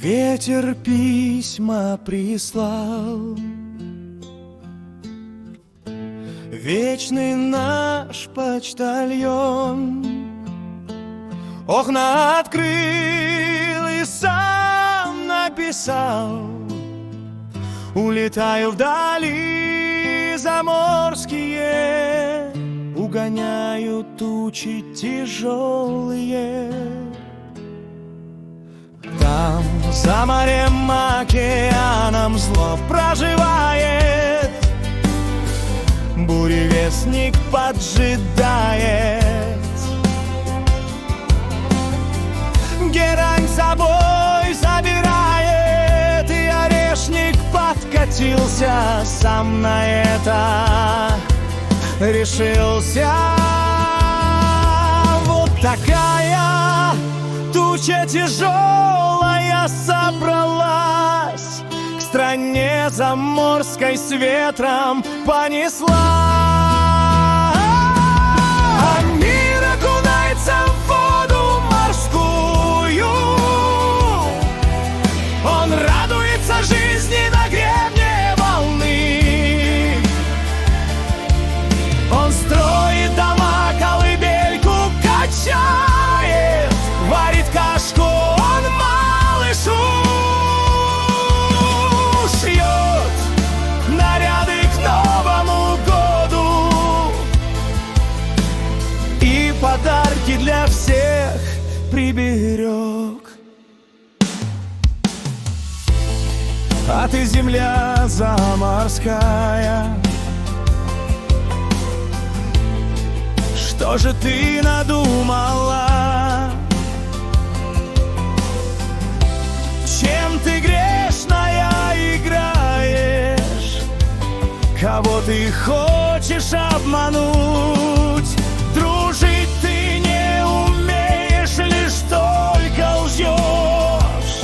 Ветер письма прислал, вечный наш почтальон. Окна открыл и сам написал: улетаю вдали заморские, угоняю тучи тяжелые. Там, за морем, океаном зло проживает, буревестник поджидает. Герань с собой забирает, и орешник подкатился, сам на это решился. Вот такая туча тяжелая собралась, к стране заморской с ветром понесла. А мир окунается в воду морскую, он радуется жизни на гребне волны. Он строит дома, колыбельку качает, варит кашку он малышу, шьет наряды к Новому году и подарки для всех приберег. А ты, земля заморская, что же ты надумала? Чем ты грешная играешь? Кого ты хочешь обмануть? Дружить ты не умеешь, лишь только лжешь,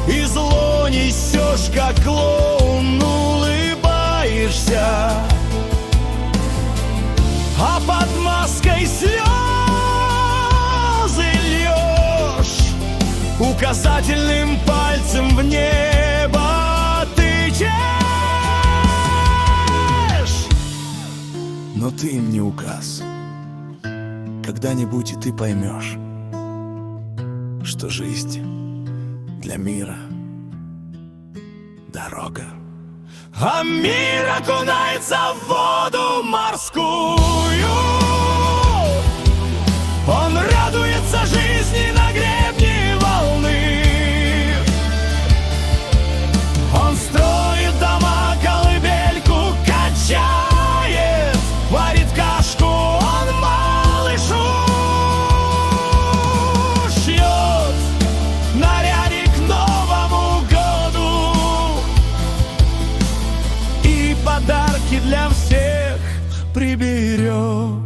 и зло несешь, как клоун, улыбаешься, а под маской слезы льешь, указательным пальцем в небо тычешь. Но ты им не указ. Когда-нибудь и ты поймешь, что жизнь для мира дорога. А мир окунается в воду морскую, он радуется жизни на гребне волны. Он строит дома, колыбельку качает, варит кашку он малышу, шьет нарядик к Новому году и подарки для всех приберег.